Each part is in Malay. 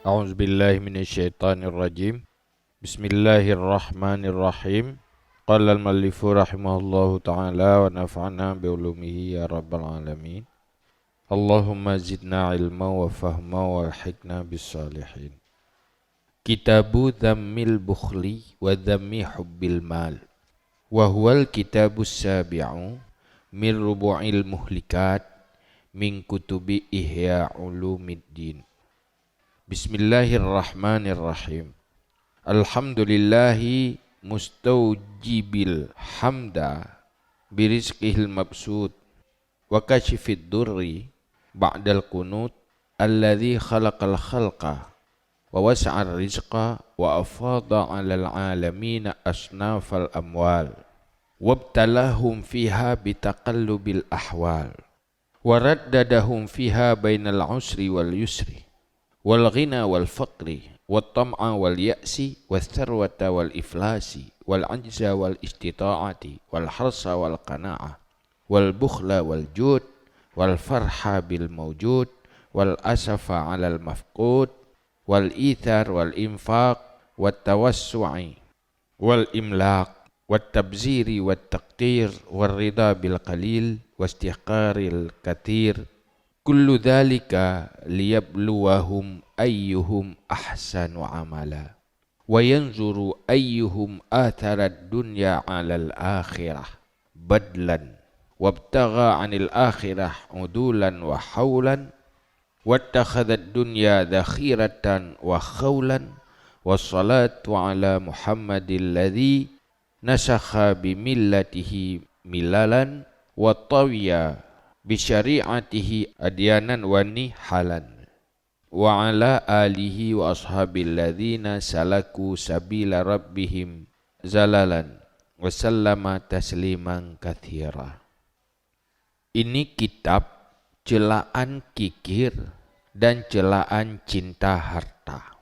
أعوذ بالله من الشيطان الرجيم. بسم الله الرحمن الرحيم. قال المؤلف رحمه الله تعالى ونفعنا بعلومه يا رب العالمين. اللهم زدنا علما وفهما والحقنا بالصالحين. كتاب ذم البخل وذم حب المال، وهو الكتاب السابع من ربع المهلكات من كتب إحياء علوم الدين. Bismillahirrahmanirrahim. Alhamdulillahi mustaujibil hamda birizqihil mabsud wa kashifid durri ba'dal qunut alladhi khalaqal khalqa wa wasa'ar rizqa wa afada 'alal alamin asnafal amwal wabtalahum fiha bitaqallubil ahwal wa raddadahum fiha bainal usri wal yusri wal ghina wal faqri wat tam'a wal ya'si was sarwata wal iflasi wal ajza wal istita'ati wal harsa wal qana'ah wal bukhla wal jud wal farha bil mawjud wal asafa 'alal mafqud wal ithar wal infaq wat tawassu'i wal imlaq wat tabziri wat taqtir wal ridha bil qalil wastihqaril kathir. Kullu dhalika liyabluwahum ayyuhum ahsanu amala wa yanzuru ayyuhum atharad dunya 'alal akhirah badlan wabtagha 'anil akhirah udulan wa haulan wattakhadhad dunya dhakhiratan wa khawlan wassalatu 'ala Muhammadil ladzi nasakha bimillatihi milalan wa tawiya bisyari'atihi adyanan wa nihalan wa ala alihi wa ashabil ladzina salaku sabila rabbihim zalalan wa sallama tasliman katsira. Ini kitab celaan kikir dan celaan cinta harta,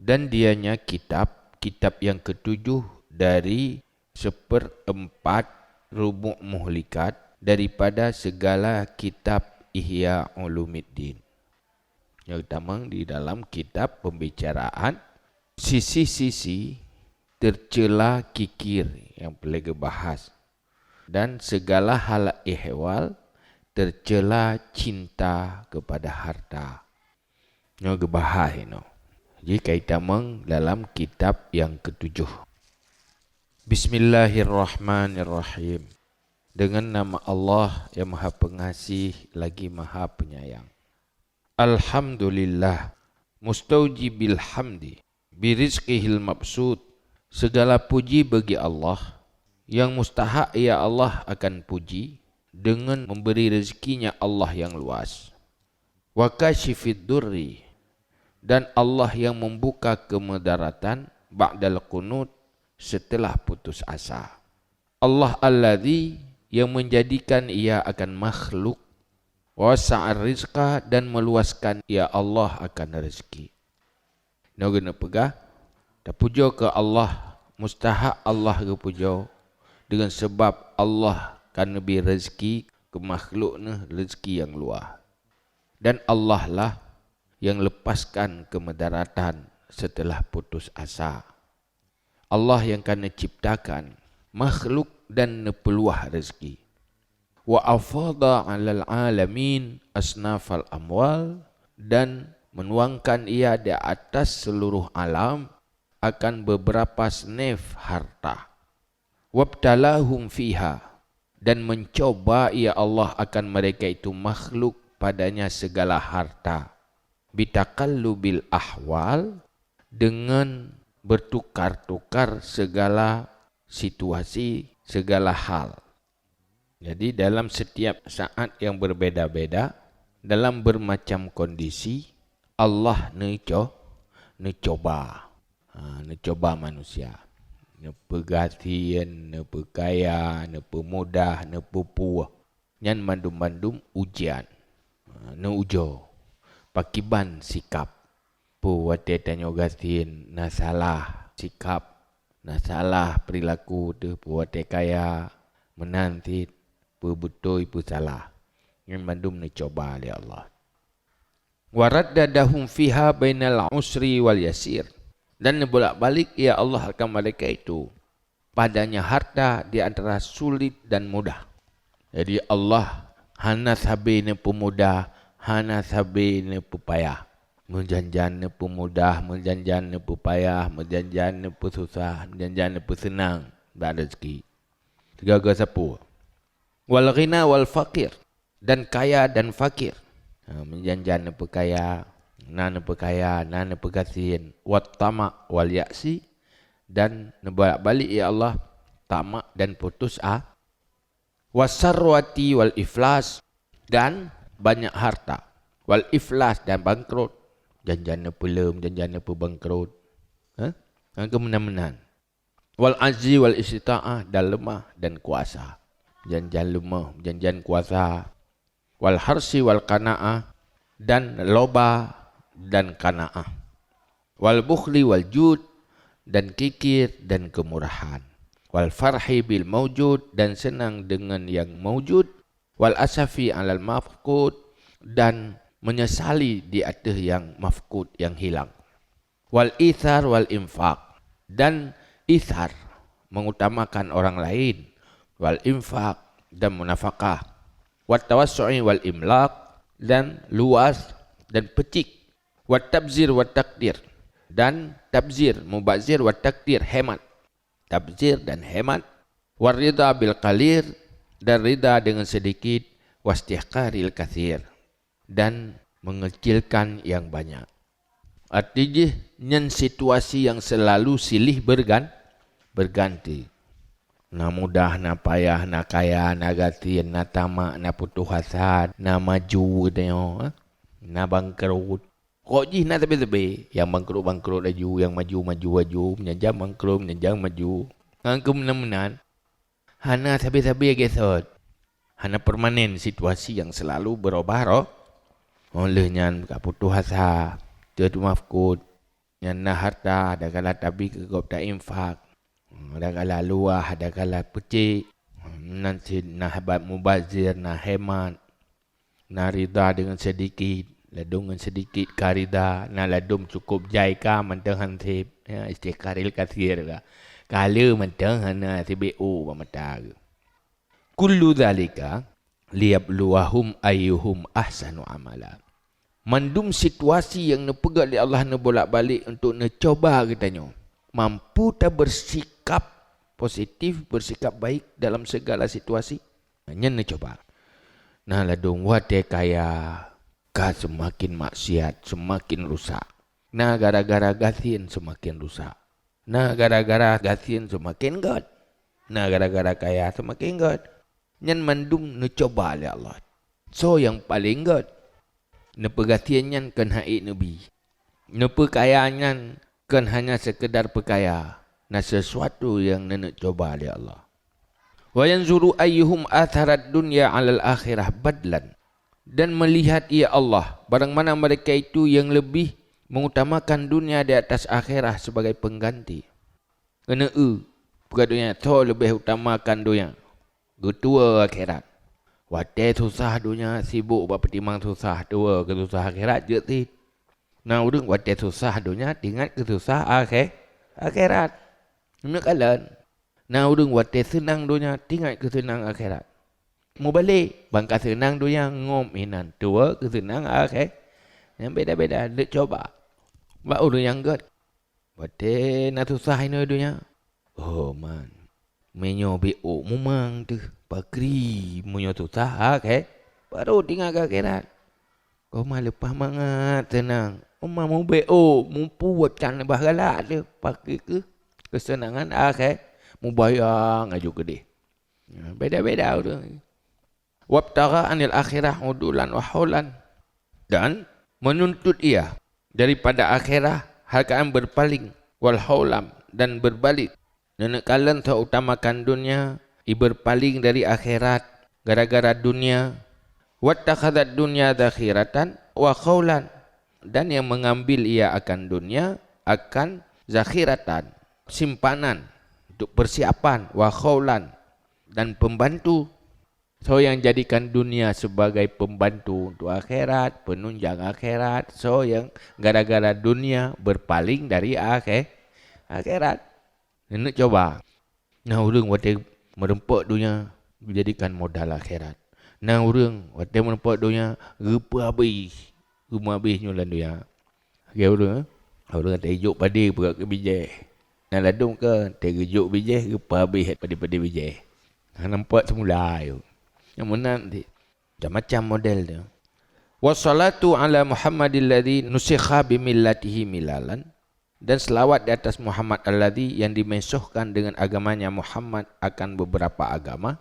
dan dianya kitab yang ketujuh dari seperempat rubu' muhlikat daripada segala kitab Ihya Ulumiddin. Yang pertama, di dalam kitab pembicaraan sisi-sisi tercela kikir yang boleh bahas, dan segala hal ihwal tercela cinta kepada harta. Yang bahas ini. Jadi kaitamang dalam kitab yang ketujuh. Bismillahirrahmanirrahim. Dengan nama Allah yang Maha Pengasih lagi Maha Penyayang. Alhamdulillah mustaujibil hamdi birizqihil mabsud. Segala puji bagi Allah yang mustahak ya Allah akan puji dengan memberi rezekinya Allah yang luas. Wa kashifid durri, dan Allah yang membuka kemudaratan ba'dal qunut, setelah putus asa. Allah alladzi, yang menjadikan ia akan makhluk, wasa'ar rizqa, dan meluaskan ia Allah akan rezeki. Nak guna pegah, tak puja ke Allah, mustahak Allah ke puja, dengan sebab Allah kan lebih rezeki ke makhluk ni rezeki yang luas. Dan Allah lah yang lepaskan kemudaratan setelah putus asa. Allah yang kan ciptakan makhluk dan peluah rezeki. Wa afada 'alal alamin asnafal amwal, dan menuangkan ia di atas seluruh alam akan beberapa snef harta. Wabtalahum fiha, dan mencoba ia Allah akan mereka itu makhluk padanya segala harta. Bitaqallubil ahwal, dengan bertukar-tukar segala situasi, segala hal. Jadi dalam setiap saat yang berbeda-beda, dalam bermacam kondisi, Allah mencoba manusia. Nepegatian, nepekaya, nepemudah, nepepuah. Nyan mandum-mandum ujian. Neujo. Pakiban sikap. Puwate tanyo gatin na salah sikap. Nah salah perilaku tu buat kaya menanti betul ibu salah. Yang mandum ni coba oleh Allah. Waraddadahum fiha bainal usri wal yasir. Dan bolak-balik ya Allah akan mereka itu padanya harta di antara sulit dan mudah. Jadi Allah hana sabi ne pemudah, hana sabi ne pepayah. Menjanjan ne pemudah, menjanjan ne pepayah, menjanjan ne pesusah, menjanjan ne pesenang dan rezeki. Tiga-tiga sapu. Wal ghina wal faqir, dan kaya dan fakir. Menjanjan ne pekaya, nan pekaya, nan pegasin. Wat tama wal yaksi, dan bolak-balik ya Allah tamak dan putus wasarwati wal iflas, dan banyak harta, wal iflas dan bangkrut, janjana pelem, janjana pebangkrut, kemenan-menan, wal azzi wal istita'ah, dan lemah dan kuasa, janjan lemah, janjan kuasa, wal harsi wal qanaah, dan loba dan qanaah, wal bukhli wal jud, dan kikir dan kemurahan, wal farhi bil mawjud, dan senang dengan yang mawjud, wal asafi alal mafqud, dan menyesali di atas yang mafqud, yang hilang, wal ithar wal infaq, dan ithar mengutamakan orang lain, wal infaq, dan munafaqah, wat tawassu'i wal imlaq, dan luas dan pecik, wat tabzir wat takdir, dan tabzir, mubazir, wa takdir, hemat. Tabzir dan hemat. War ridha bil qalir, dan ridha dengan sedikit, wastihqaril kathir, dan mengecilkan yang banyak. Artinya nyen situasi yang selalu silih berganti. Na mudah, na payah, na kaya, na gatin, na tamak, na putus hasad, na maju, na bangkrut. Kok ji nak tepi-tepi, yang bangkrut laju, yang maju, menyanjang bangkrut, menyanjang maju. Angka menan-menan, hana tepi-tepi gesot. Hana permanen situasi yang selalu berubah. Olehnya putus asa, tu mafkut, yang na harta, ada kala tabi kegop tak infak, ada kala luah, ada kala pecik, nanti na habat mubazir, na hemat, na rida dengan sedikit, ladung dengan sedikit karida, na ladum cukup jaika mentang hantip, ya istiqaril kathir ka. Kala mentang hana TBO pamata. Kullu zalika liyabluwahum ayyuhum ahsanu amala. Mandum situasi yang nepegat oleh Allah ne bolak-balik untuk ne coba katanya. Mampu tak bersikap positif, bersikap baik dalam segala situasi. Hanya ne coba. Nah ladung wate kaya ka semakin maksiat, semakin rusak. Nah gara-gara gatin semakin rusak. Nah gara-gara gatin semakin god. Nah gara-gara kaya semakin god. Nyan mandum ne coba oleh Allah. So yang paling god. Ne pegatiannya kan haid Nabi. Ne pekayaannya kan hanya sekedar pekaya. Nah sesuatu yang ne coba oleh Allah. Wa yanzuru ayyuhum atharat dunya 'alal akhirah badlan. Dan melihat ia Allah, barang mana mereka itu yang lebih mengutamakan dunia di atas akhirah sebagai pengganti. Kena dunia tu lebih utamakan dunia. Getua akhirat. Wate susah dunia, sibuk berpertimang susah dua ke susah akhirat je ti. Nah udang wate susah dunia, ingat ke susah akhirat. Ini kalian. Nah udang wate senang dunia, ingat ke senang akhirat. Mau balik, bangka senang dunia ngom inan. Tua ke senang yang beda-beda, dia coba. Bak udah yang god. Wate nak susah ini dunia. Oh man. Menyo BO memang tu. Pakri menyo susah baru tinggal ke akhirat. Kau mah lepas mangat tenang. Omah mau BO, mau buat can bahalak dia. Pakai ke kesenangan mau bayang aja gede. Beda-beda udah. Wabtagha anil akhirah udulan wa haulan, dan menuntut ia daripada akhirah harkaan berpaling, wal haulam, dan berbalik. Nenek kalian tak utamakan dunia, berpaling dari akhirat gara-gara dunia. Wattakhadhat dunya zakhiratan wa khaulan, dan yang mengambil ia akan dunia akan zakhiratan, simpanan untuk persiapan, wa khaulan, dan pembantu. So yang jadikan dunia sebagai pembantu untuk akhirat, penunjang akhirat. So yang gara-gara dunia berpaling dari akhirat. Nak coba. Nah orang waktu merempak dunia dijadikan modal akhirat. Nah orang waktu merempak dunia rupa habis. Rumah habis nyulan dunia. Okay orang. Orang kata hijuk pada perak ke bijai. Nak ladung ke? Tergejuk bijai rupa habis pada bijai. Nampak semula tu. Yang mana nanti macam-macam model dia. Wassalatu ala Muhammadil ladzi nusikha bimillatihi milalan, dan selawat di atas Muhammad alladzi yang dimensuhkan dengan agamanya Muhammad akan beberapa agama.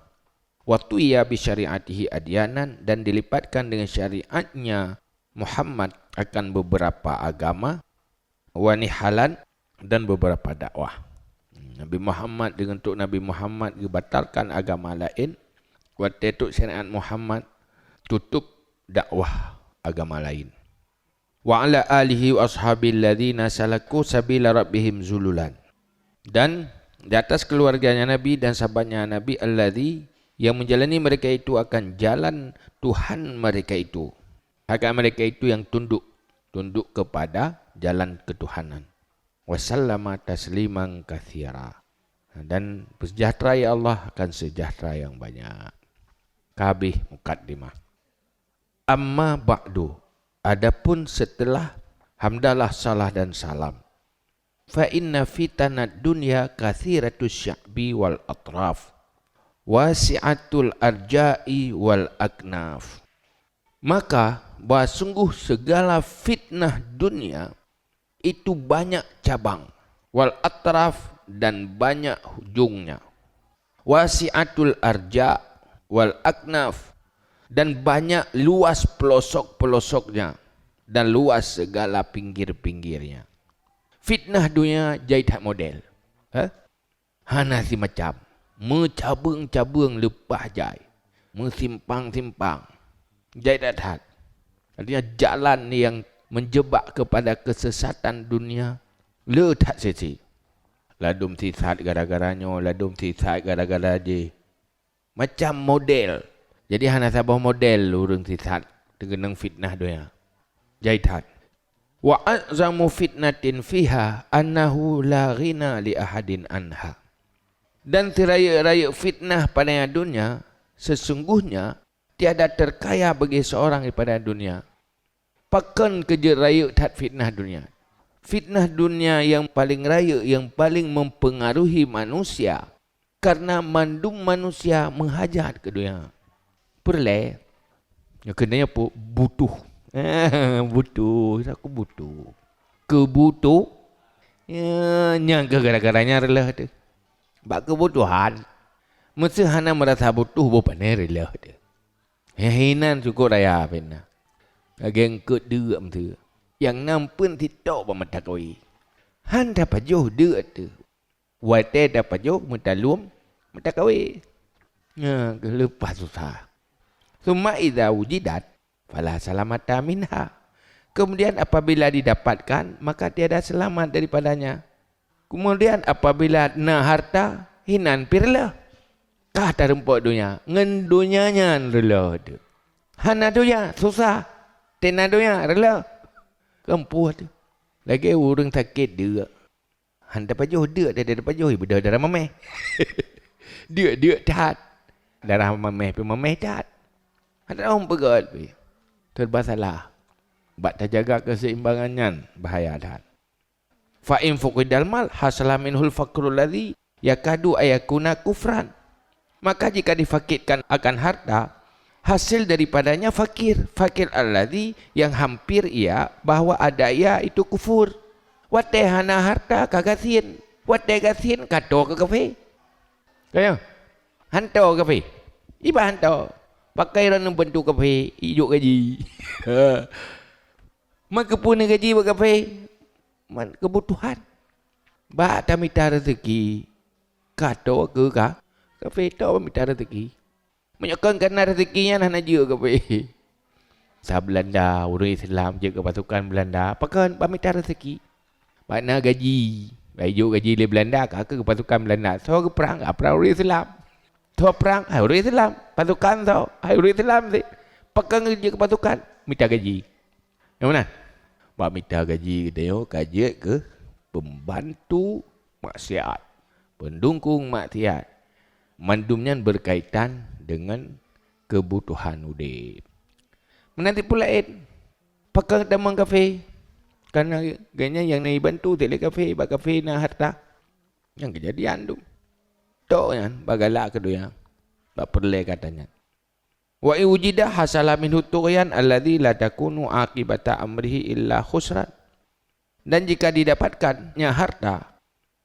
Wa tuya bi syariatihi adyanan, dan dilipatkan dengan syariatnya Muhammad akan beberapa agama. Wa nihalan, dan beberapa dakwah. Nabi Muhammad dengan untuk Nabi Muhammad dibatalkan agama lain. Waktu itu syariat Muhammad tutup dakwah agama lain. Wa ala alihi wa ashabil ladzina salaku sabila rabbihim zululan. Dan di atas keluarganya Nabi dan sahabatnya Nabi alladzi yang menjalani mereka itu akan jalan Tuhan mereka itu. Akan mereka itu yang tunduk kepada jalan ketuhanan. Wa sallama tasliman katsira. Dan bersejahtera ya Allah akan sejahtera yang banyak. Kabih mukaddimah. Amma ba'du, adapun setelah hamdalah salah dan salam. Fa inna fitanad dunya kathiratus sya'bi wal atraf, wasi'atul arja'i wal aknaf. Maka bahwa sungguh segala fitnah dunia itu banyak cabang, wal atraf, dan banyak hujungnya. Wasi'atul arja' wal aknaf, dan banyak luas pelosok-pelosoknya dan luas segala pinggir-pinggirnya. Fitnah dunia jahit model. Nasi macam mencabung-cabung lepas jai, mensimpang-simpang jahit hat. Artinya jalan yang menjebak kepada kesesatan dunia letak sisi. Ladum sisat gara-garanya, ladum sisat gara-gara je. Macam model. Jadi hana sabah model urang sisat tergenang fitnah dunia. Jaitan. Wa azamu fitnatin fiha annahu la ghina li ahadin anha. Dan tiraya-raya fitnah pada dunia sesungguhnya tiada terkaya bagi seorang daripada dunia. Pakan kerja raya tat fitnah dunia. Fitnah dunia yang paling raya, yang paling mempengaruhi manusia. Karena mandum manusia menghajat ke dunia. Perle. Ya kenanya apa? Butuh. Butuh. Aku butuh. Kebutuh. Ya, nyangka gara-garanya rela tu. Bak kebutuhan. Mesti hana merasa butuh bukan rela tu. Hinan cukup raya pena. Ageng kedua tu. Yang nampun tidak bermatakoi. Han dapat jauh dia tu. Wate dapat jauh mutalum mutakoi. Ya, lepas susah. Summa idza wujidat fala salamata minha. Kemudian apabila didapatkan maka tiada selamat daripadanya. Kemudian apabila na harta hinan pirlah. Kah terempok dunia, ngen dunianya rela tu. Hana dunia susah. Tena dunia rela. Kempuh tu. Lagi orang sakit dia. Han dapat jauh dia dapat jauh berdarah mameh. Dia tat. Darah mameh pi mameh tat. Ada orang pegat pi. Terbasalah. Bak tak jaga keseimbangannya bahaya tat. Fa in fuqidal mal hasala minhul faqrul ladzi yakadu ayakuna kufran. Maka jika difakirkan akan harta, hasil daripadanya fakir. Fakir alladzi yang hampir ia bahwa ada ia itu kufur. Wate hana harta kagasin. Wate gasin kato ke kafe. Kaya? Hanto kafe. Iba hanto. Pakai rana bentuk kafe. Ijuk gaji. Maka punya gaji berkafe. Kebutuhan. Bak tak minta rezeki. Kato ke ka? Kafe tak minta rezeki. Menyokong kerana rezekinya nak juga kafe. Sah Belanda, orang Islam jaga pasukan Belanda. Pakai minta rezeki. Mana gaji? Bayu gaji di Belanda ke pasukan Belanda. So ke perang orang Islam. Tua perang, urut Islam. Pasukan tau, urut Islam sih. Pegang kerja ke pasukan, minta gaji. Yang mana? Bak minta gaji dia gaji ke pembantu maksiat, pendukung maksiat. Mandumnya berkaitan dengan kebutuhan udip. Menanti pula pegang tamang kafe. Karena ganya yang nak bantu tak kafe, bak kafe na harta. Yang kejadian tu. Tok kan bagalak kedua. Bak perle katanya. Wa wujida hasala minhu tughyan alladhi la takunu aqibata amrihi illa khusran. Dan jika didapatkannya harta,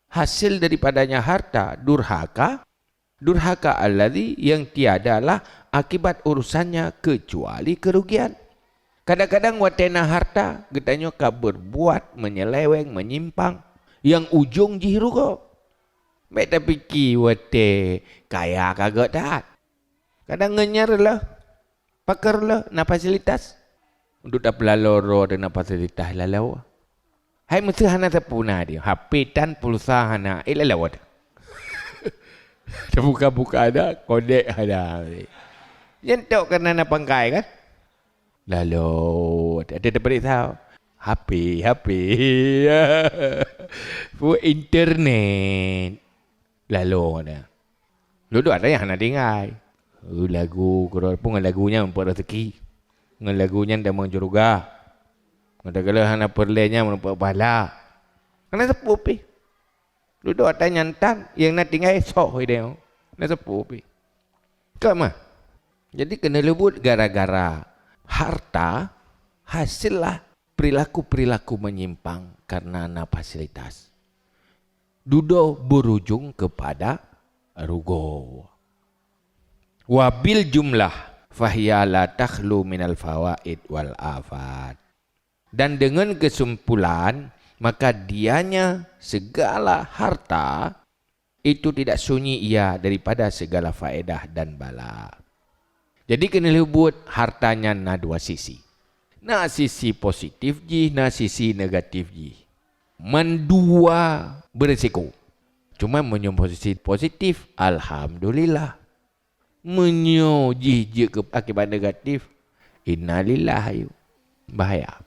hasil daripadanya harta durhaka alladhi yang tiadalah akibat urusannya kecuali kerugian. Kadang-kadang watena harta getanyo ka berbuat menyeleweng, menyimpang yang ujung jirugo. Mek tapi ki wate kaya kagak dah. Kadang ngenyar lah, pakar lah, na fasilitas. Untuk tak pelaloro dan na fasilitas lalau. Hai mesti hana terpuna dia. HP dan pulsa hana. Lalau ada. Terbuka-buka ada, kodek ada. Jentok kerana na pangkai kan? Lalu, ada beritahu. HP. For internet. Lalu ada. Lalu ada yang hana dengar. Lagu pun lagunya membuat rezeki, lagunya dah menjuruga, ada kalau hana perlenya membuat bala, karena sepupi, duduk ada nyantan yang nak tinggal sok dia, nak sepupi, kama, jadi kena lebut gara-gara harta hasillah perilaku menyimpang karena na fasilitas, duduk berujung kepada rugo. Wabil jumlah fahiya la takhlu minal fawaid wal afat. Dan dengan kesimpulan, maka dianya segala harta itu tidak sunyi ia daripada segala faedah dan bala. Jadi kena lebut hartanya na dua sisi. Na sisi positif ji, na sisi negatif ji. Mendua berisiko. Cuma menyum posisi positif, alhamdulillah. Menyojih ke akibat negatif, innalillah ayu, bahaya.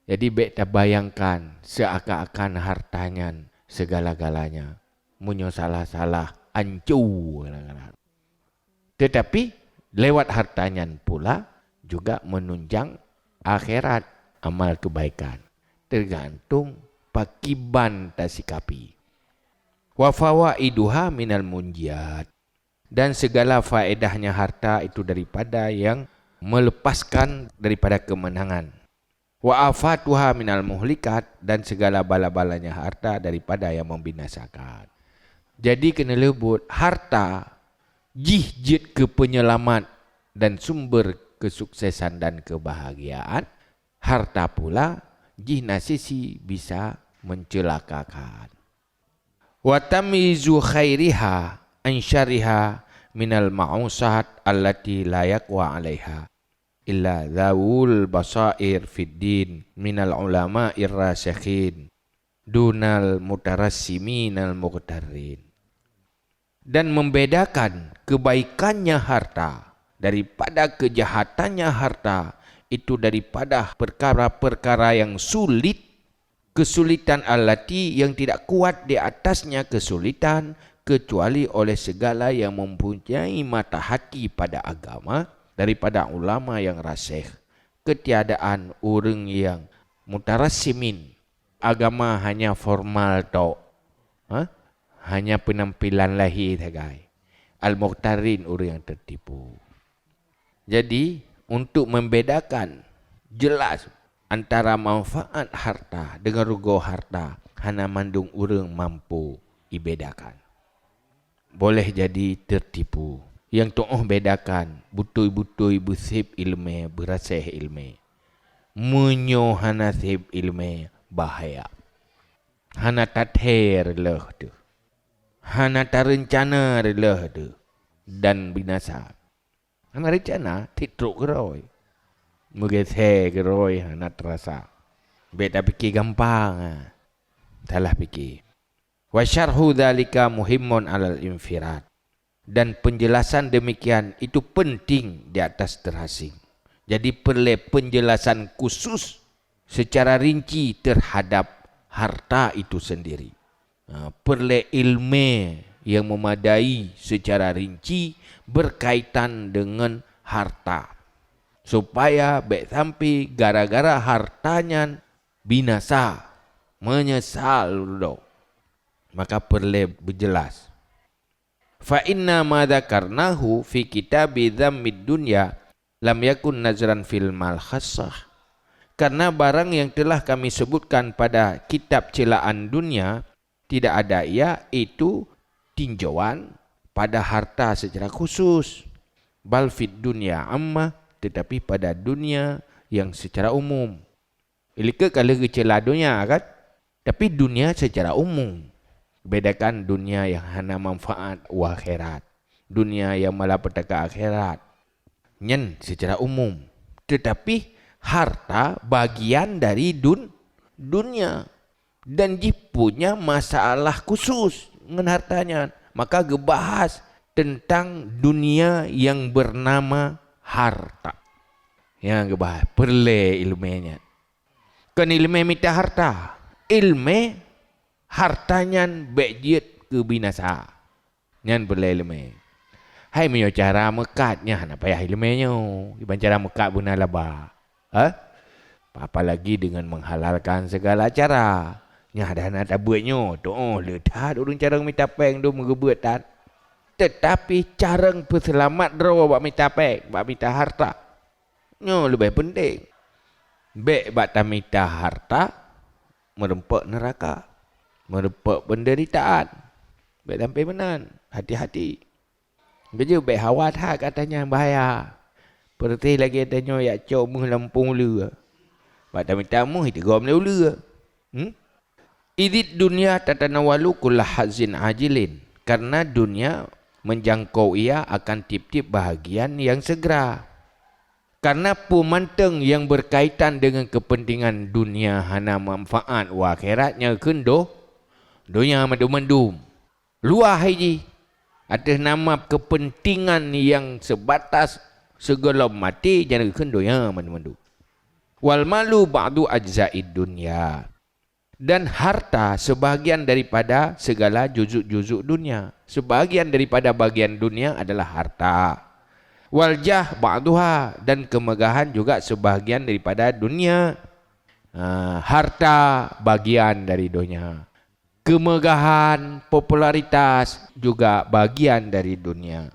Jadi kita bayangkan seakan-akan hartanya segala-galanya, munyo salah-salah ancu. Tetapi lewat hartanya pula juga menunjang akhirat amal kebaikan, tergantung pakiban tasikapi. Wa fawaiduha minal munjiyat. Dan segala faedahnya harta itu daripada yang melepaskan daripada kemenangan. Wa afatuha minal muhlikat. Dan segala bala-balanya harta daripada yang membinasakan. Jadi kena lebut harta jihjit ke penyelamat dan sumber kesuksesan dan kebahagiaan. Harta pula jihnasisi bisa mencelakakan. Wa tamizu khairiha ansyariha minal ma'usat allati la yaqwa 'alaiha illa zawul basair fid din minal ulama'ir rasikhin dunal mutarassiminal muqtarrin. Dan membedakan kebaikannya harta daripada kejahatannya harta itu daripada perkara-perkara yang sulit, kesulitan allati yang tidak kuat di atasnya kesulitan kecuali oleh segala yang mempunyai mata hati pada agama daripada ulama yang rasikh. Ketiadaan orang yang mutarassimin, agama hanya formal tok, hanya penampilan lahir sagai. Al-muqtarin orang yang tertipu. Jadi untuk membedakan jelas antara manfaat harta dengan rugo harta, hana mandung orang mampu dibedakan. Boleh jadi tertipu. Yang to'oh bedakan butui-butui busib ilmu, berasih ilmu. Munyo hana sib ilmu bahaya. Hana tather leh tu. Hana tarencana leh tu. Dan binasa. Hana rencana titruk keroi. Mugese keroi hana terasa. Beta fikir gampang. Salah fikir. Wa syarhu dzalika muhimmun 'alal infirat. Dan penjelasan demikian itu penting di atas terasing. Jadi perlu penjelasan khusus secara rinci terhadap harta itu sendiri. Perlu ilmu yang memadai secara rinci berkaitan dengan harta. Supaya baik sampai gara-gara hartanya binasa, menyesal dulu. Maka perlu berjelas. Fa inna ma dzakarnahu fi kitabi dzammid dunya lam yakun nazran fil mal khassah. Karena barang yang telah kami sebutkan pada kitab celaan dunia tidak ada ia itu tinjauan pada harta secara khusus. Bal fid dunya amma, tetapi pada dunia yang secara umum. Ilika kalau cela dunia kan, tapi dunia secara umum. Bedakan dunia yang hanya manfaat wa akhirat, dunia yang malapetaka akhirat. Nyen secara umum. Tetapi harta bagian dari dunia. Dan dia punya masalah khusus dengan hartanya. Maka gebahas tentang dunia yang bernama harta. Yang gebahas perle ilmunya. Kan ilmu minta harta. Ilmu hartanya bejiat ke binasa. Nyan perle ilmu. Hai menyo cara mekatnya nak payah ilmunya. Iban cara mekat guna laba. Apalagi dengan menghalalkan segala cara. Nya dah nak buatnya. Doa letak urang cara minta peng do mengebuat tak. Tetapi cara perselamat draw bak minta peng, bak minta harta. Nya lebih penting. Bek bak tak minta harta merempak neraka. Merempak penderitaan. Bek sampai menan. Hati-hati. Kerja bek hawa tak katanya bahaya. Perti lagi katanya ya cok muh lampung lu. Bak tak minta muh itu gom lu. Idit dunia tatanawalu kulla hazin ajilin. Karena dunia menjangkau ia akan tip-tip bahagian yang segera. Karena pemanteng yang berkaitan dengan kepentingan dunia hana manfaat wa akhiratnya kendo. Dunia mendum-mendum. Luah haji. Atas nama kepentingan yang sebatas segala mati jangan kendo ya mendum-mendum. Wal malu ba'du ajza'id dunya. Dan harta sebahagian daripada segala juzuk-juzuk dunia. Sebahagian daripada bagian dunia adalah harta. Wal jah ba'duha, dan kemegahan juga sebahagian daripada dunia. Harta bagian dari dunia. Kemegahan, popularitas juga bagian dari dunia.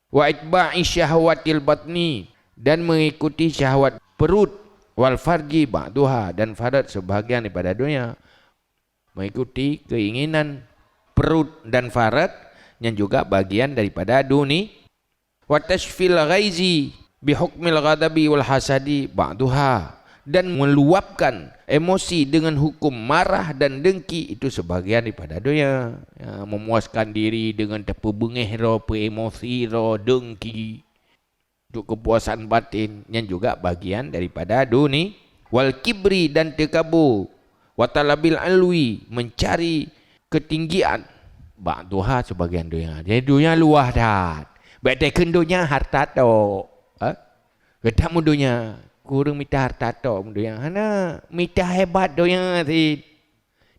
Wa itba'i syahwatil batni, dan mengikuti syahwat perut. Wal farji ba'duha, dan farad sebahagian daripada dunia. Mengikuti keinginan perut dan farad yang juga bagian daripada dunia. Wa tashfil ghaizi bi hukmil ghadabi wal hasadi ba'duha, dan meluapkan emosi dengan hukum marah dan dengki itu sebahagian daripada dunia. Memuaskan diri dengan terpebengih ro, emosi ro, dengki. Untuk kepuasan batin yang juga bagian daripada dunia. Wal kibri, dan tekabur. Wa talabil alwi, mencari ketinggian. Ba'duha sebagian dunia. Jadi dunia luah dah. Baik kendonya harta tu. Ketak mudunya kurang minta harta tu mudunya. Hana minta hebat donya si.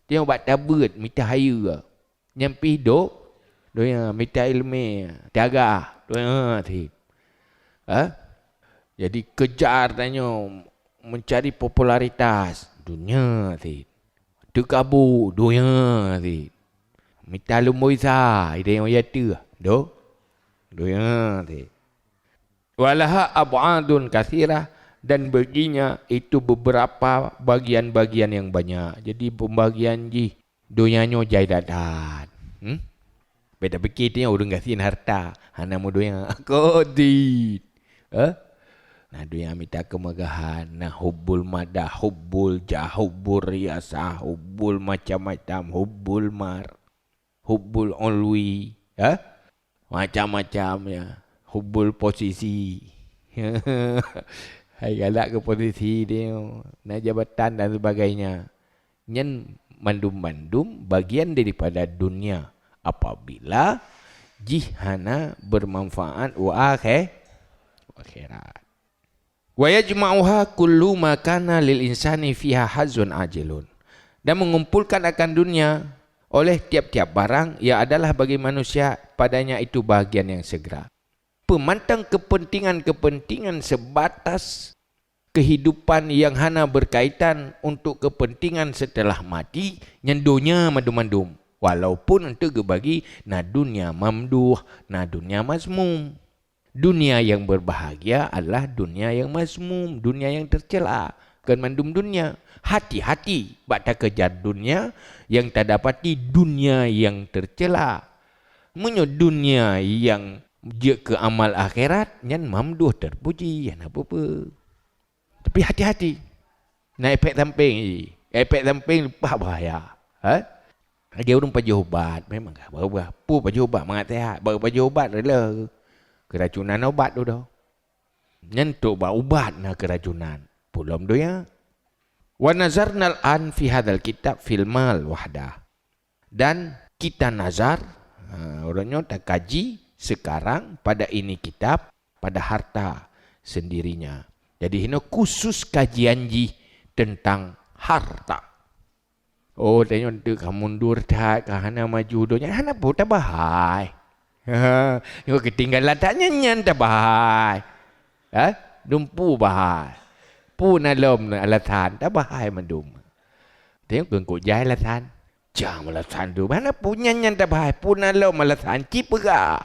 Dia buat tabut minta hayu. Nyampi do donya minta ilmu, tiaga donya si. Jadi kejar tanya mencari popularitas dunia si. Tekabur donya si. Minta lumoisa ide yang yatu do. Dunia ni. Walaha ab'adun kathirah, dan baginya itu beberapa bagian-bagian yang banyak. Jadi pembagian ji dunianya jaidadan. Beda pikirnya orang kasih harta, hana mu dunia kodit. Nah dunia minta kemegahan, nah hubbul madah, hubbul jah, hubbul riasah, hubbul macam-macam, hubbul mar, hubbul ulwi, macam-macam ya. Hubul posisi. Hai galak ke posisi dia. Naik jabatan dan sebagainya. Nyen mandum-mandum bagian daripada dunia. Apabila jihana bermanfaat wa akhirat. Wa yajma'uha kullu ma kana lil insani fiha hazun ajilun. Dan mengumpulkan akan dunia oleh tiap-tiap barang yang adalah bagi manusia padanya itu bahagian yang segera. Pemantang kepentingan-kepentingan sebatas kehidupan yang hana berkaitan untuk kepentingan setelah mati, nyendonya mandum-mandum. Walaupun untuk bagi na dunia mamduh, na dunia mazmum. Dunia yang berbahagia adalah dunia yang mazmum, dunia yang tercela. Kan mandum dunia. Hati-hati bak tak kejar dunia yang tak dapati dunia yang tercela. Menyo dunia yang je ke amal akhirat yang mamduh terpuji yang apa-apa. Tapi hati-hati. Nak efek samping ni. Efek samping lepas bahaya. Dia orang pajak ubat memang kah? Baru pu pajak ubat mangat sehat. Baru pajak ubat rela. Keracunan ubat tu dah. Nyentuk buat ubat na keracunan. Belum tu ya. Wa nazarna al-an fi hadzal kitab fil mal wahdah. Dan kita nazar, orangnya tak kaji sekarang pada ini kitab pada harta sendirinya. Jadi ini khusus kajian ji tentang harta. Oh, tengok tu kamu mundur tak, kahana maju donya, hana pun tak bahai. Yo ketinggalan tak nyanyian tak bahai. Dumpu bahai. Pu nalom alatan tak bahai mandum. Tengok kengkut jai alatan. Jam alatan tu mana pu nyanyian tak bahai. Pu nalom alatan cipega.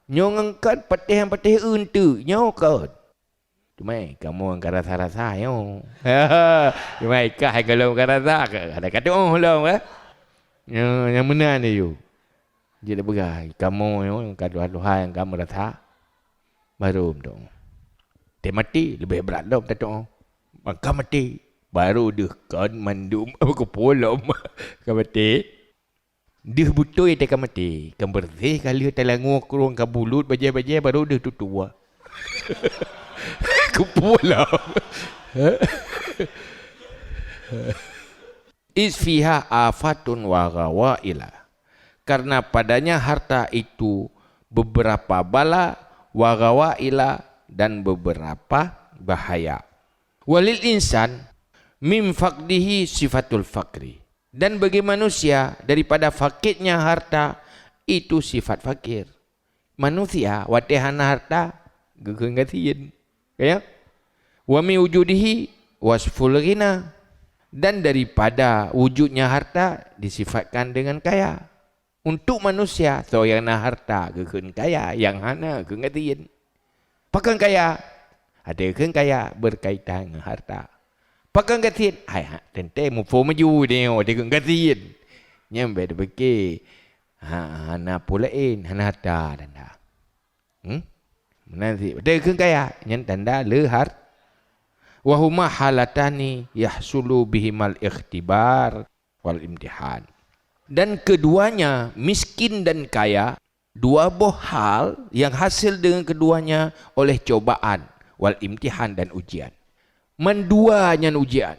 Nyongangkan patih-patih untu nyokot. Cuma kamu angkat rasa-rasa yo. Cuma ikah kalau angkat rasa ada kata oh long yang mana ni you. Jadi begai kamu yo angkat dua-dua yang kamu rasa baru tu. Dia mati lebih berat dah tak tahu. Maka mati baru dia kan mandum apa polom kan mati. Dia butuh dia kan mati. Kan bersih kali telangu kurung ke bulut bajai-bajai baru dia tu tua. Kepulauan. Isfiha afatun wa ghawaila. Karena padanya harta itu beberapa bala wa ghawaila dan beberapa bahaya. Walil insan mim faqdihi sifatul faqri. Dan bagi manusia daripada fakirnya harta itu sifat fakir. Manusia watihana harta gegengatian. Ya? Wa mi wujudihi wasful ghina. Dan daripada wujudnya harta disifatkan dengan kaya. Untuk manusia so yang na harta gegen kaya, yang hana gegengatian. Pakan kaya ada kan kaya berkaitan dengan harta. Pakan gatian ai tente mu fo maju dia ada gegengatian. Nyambe de beke hana pulain hana harta dan dah. Nanti dia kaya yang tanda lehar wa huma halatani yahsulu bihimal ikhtibar wal imtihan. Dan keduanya miskin dan kaya dua buah hal yang hasil dengan keduanya oleh cobaan wal imtihan dan ujian. Menduanya ujian.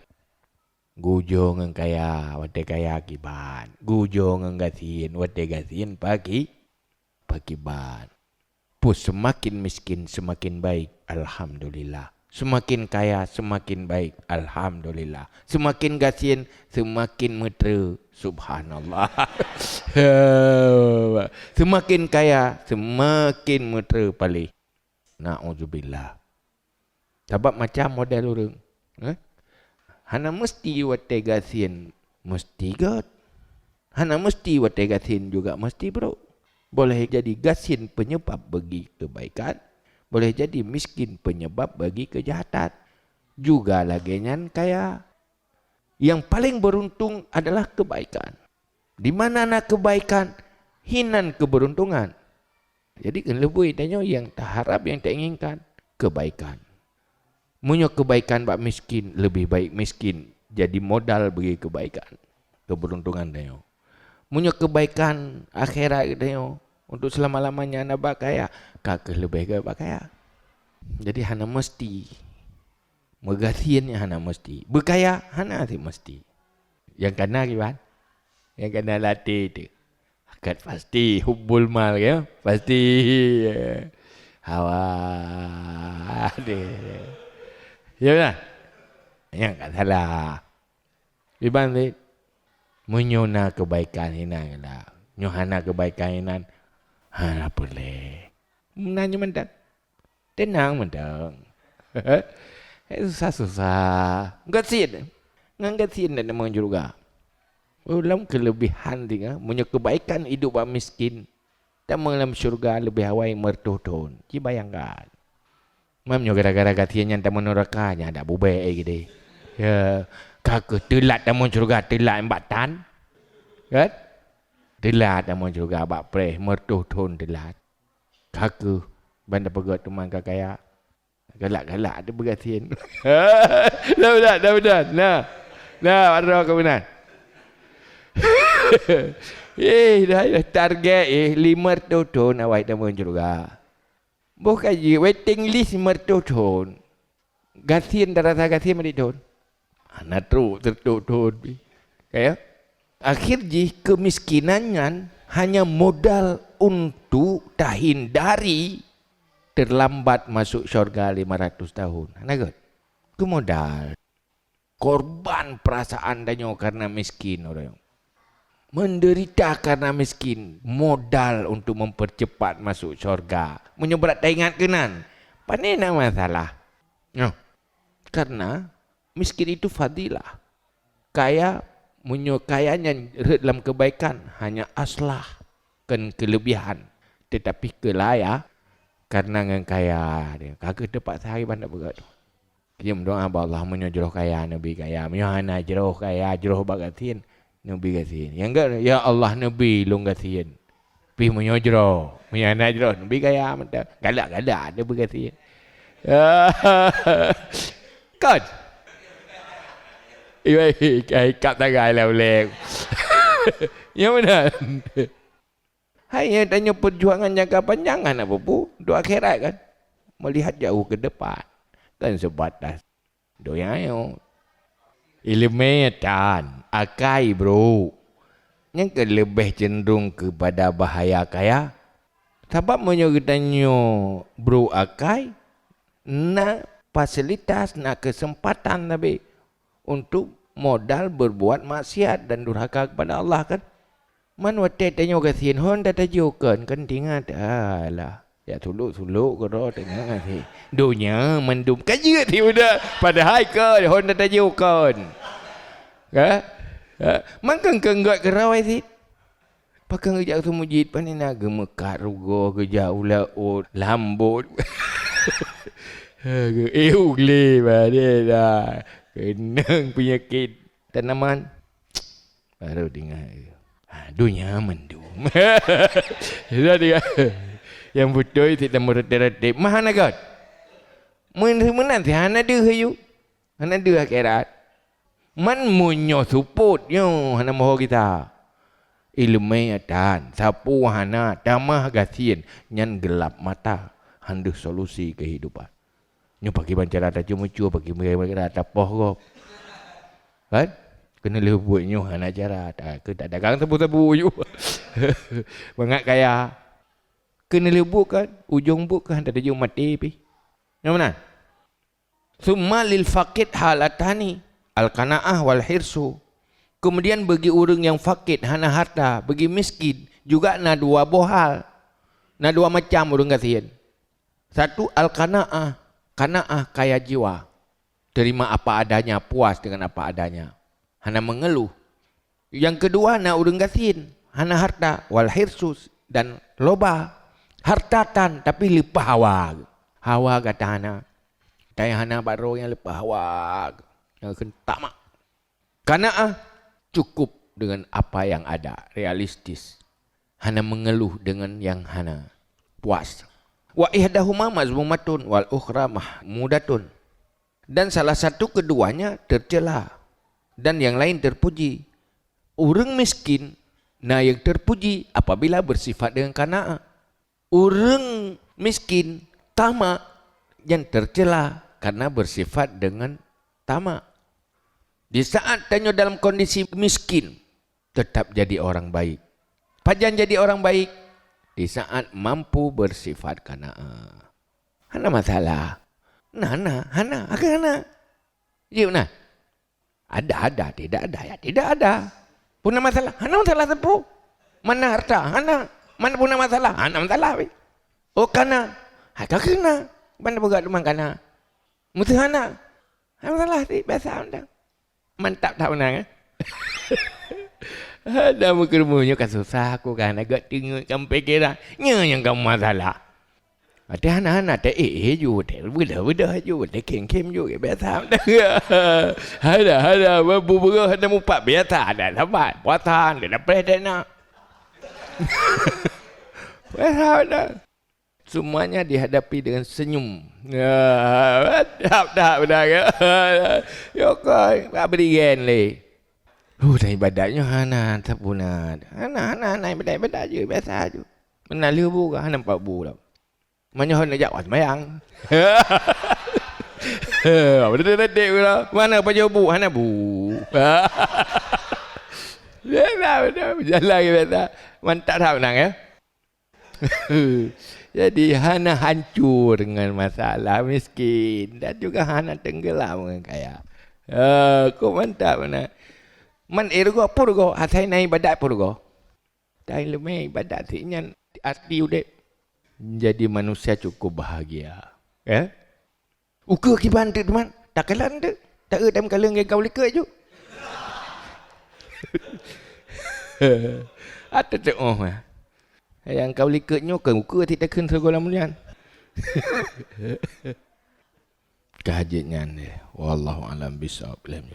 Gujo ngan kaya wate kaya kiban. Gujo ngan gasin wate gasin pagi ban. Pus semakin miskin semakin baik, alhamdulillah. Semakin kaya semakin baik, alhamdulillah. Semakin gasin semakin mesra, subhanallah. Semakin kaya semakin mesra paling. Na'udzubillah. Sebab macam model orang. Hana mesti wate gasin mesti god. Hana mesti wate gasin juga mesti bro. Boleh jadi gasin penyebab bagi kebaikan. Boleh jadi miskin penyebab bagi kejahatan. Juga lagian kaya. Yang paling beruntung adalah kebaikan. Di mana nak kebaikan? Hinan keberuntungan. Jadi kan lebih tanya yang tak harap, yang tak inginkan. Kebaikan. Munyo kebaikan bak miskin, lebih baik miskin. Jadi modal bagi kebaikan. Keberuntungan tanya. Munyo kebaikan akhirat tanya. Untuk selama-lamanya anda bak kaya. Kakak lebih ke bak kaya. Jadi hana mesti. Megasiannya hana mesti. Berkaya hana mesti. Yang kena kiban. Yang kena latih tu. Akad pasti hubbul mal ya, pasti hawa deh. Ya benar. Yang tak salah. Dibanding menyona kebaikan hinan lah. Nyohana kebaikan hinan. Hana boleh. Menanya mendak. Tenang mendak. Susah-susah. Enggak sin. Enggak sin dan memang juga. Dalam kelebihan dia, punya kebaikan hidup orang miskin. Dan dalam syurga lebih awal mertuhun. Ci bayangkan. Mamnya gara-gara katiannya tak menerakanya. Tak bubaik gitu. Ya. Kakak telat dan syurga. Telat embatan. Kan? Telat dan syurga. Abak preh. Mertuhun telat. Kakak. Bandar pegot teman kakaya. Galak-galak ada berkatian. Dah benar. Nah, ada kebenaran. Dah target 500 ton awak teman juga. Bukan je waiting list 500 ton. Gasian dah rasa gasian mari ton. Anak tertutur. Kayak akhir je kemiskinannya hanya modal untuk hindari terlambat masuk syurga 500 tahun. Anak ke modal. Korban perasaan danyo karena miskin orang. Menderita karena miskin, modal untuk mempercepat masuk syurga. Menyeberat ingat kenan. Panena masalah. No. Karena miskin itu fadilah. Kaya kayanya dalam kebaikan hanya aslah kan kelebihan. Tetapi kelaya karena ngan kaya dia. Kagak dapat sehari banyak berat. Dia mendoa Allah menyojroh kaya Nabi kaya. Menyahana jroh kaya jroh bagatin. Nabi kasihin. Yang enggak, ya Allah Nabi long kasihin. Pi menyojro, menyana jro. Nabi kaya mata. Galak-galak ada berkasihin. Kan? Kap tangan lah boleh. Yang benar. Hanya tanya perjuangan jangka panjang kan apa pu? Doa akhirat kan? Melihat jauh ke depan. Kan sebatas. Doa yang ilmetan, akai bro. Yang lebih cenderung kepada bahaya kaya. Sebab menyogitannya bro akai, nak fasilitas, nak kesempatan tapi untuk modal berbuat maksiat dan durhaka kepada Allah kan. Man wate tanya kasihin hon dah tajukan kan tinggal lah. Ya suluk ke roh tengah ngasih. Dunia mendum kaji ti udah padahal ke hon dah tajukan. Ka? Makan kenggat ke rawai si. Pakai ngejak tu mujid panina gemekat rugo ke jauh laut lambut. Ugli dia dah. Kenang penyakit tanaman. Baru dengar. Dunia mendum. Sudah dia. Yang betul tidak meretip-retip. Mana God? Menan si hana dia hayu. Hana dia akhirat. Man munyo support yo hana moho kita. Ilmu atan, sapu hana damah gasien nyan gelap mata. Handu solusi kehidupan. Nyo pakai bancara tak cuma pakai mereka tak poh. Kan? Kena lebut nyo hana cara tak ke tak dagang tebu-tebu you. Bangat kaya. Kena lebut kan ujung buk kan tak ada jung mati pi. Yang mana? Summa lil faqid halatani al-qanaah wal hirsu. Kemudian bagi orang yang fakir hana harta, bagi miskin juga na dua bohal. Na dua macam orang kasihan. Satu al-qanaah, qanaah kaya jiwa. Terima apa adanya, puas dengan apa adanya. Hana mengeluh. Yang kedua na orang kasihan, hana harta wal hirsus dan loba. Hartatan tapi lupa hawa. Hawa kata hana. Tanya hana baro yang lupa hawa. Yang kentak mak. Qanaah cukup dengan apa yang ada, realistis. Hana mengeluh dengan yang hana, puas. Wa ihdahuma mazmumatun wal ukhra mahmudatun. Dan salah satu keduanya tercela dan yang lain terpuji. Orang miskin, nah yang terpuji apabila bersifat dengan qanaah. Orang miskin, tamak yang tercela karena bersifat dengan tamak. Di saat tanya dalam kondisi miskin, tetap jadi orang baik. Pajan jadi orang baik di saat mampu bersifat qanaah. Hana masalah. Hana. Akan hana. Yuk nah. Ada. Tidak ada. Ya tidak ada. Puna masalah. Hana masalah tepu. Mana harta? Hana. Mana puna masalah? Hana masalah. Oh kana. Hata kena. Mana buka rumah kana. Mutu hana. Hana masalah. Biasa anda. Mantap tak menang. Ada muka-muka kan susah aku kan. Agak tengok sampai kira. Yang kamu masalah. Ada anak-anak tak ju, tak beda ju, tak kem ju, biasa. Ada, berbual ada mupak biasa, ada sahabat, puasan, ada dapat nak. Biasa ada. Semuanya dihadapi dengan senyum. Tak benda ke. Yo koi, berikan le. Dah ibadahnya hana tak punah. Hana ibadah je, biasa je. Mana lebu ke, hana 4 bulan. Mana nak jawab semayang. Detik pula. Mana baju bu? Hana bu. Jalan ke biasa. Mantap tak menang ya. Jadi hana hancur dengan masalah miskin. Dan juga hana tenggelam dengan kaya. Kau mantap mana. Man ergo purgo. Asai naik ibadat purgo. Tai lemai ibadat sinya arti udek. Jadi manusia cukup bahagia. Ya? Uka kiban tu teman. Tak kalah tu. Tak ada kala dengan kau likat je. Ada tu yang kau likatnya ke uka tidak kena segala mulian. Kehajatnya ni. Wallahu alam bisawab.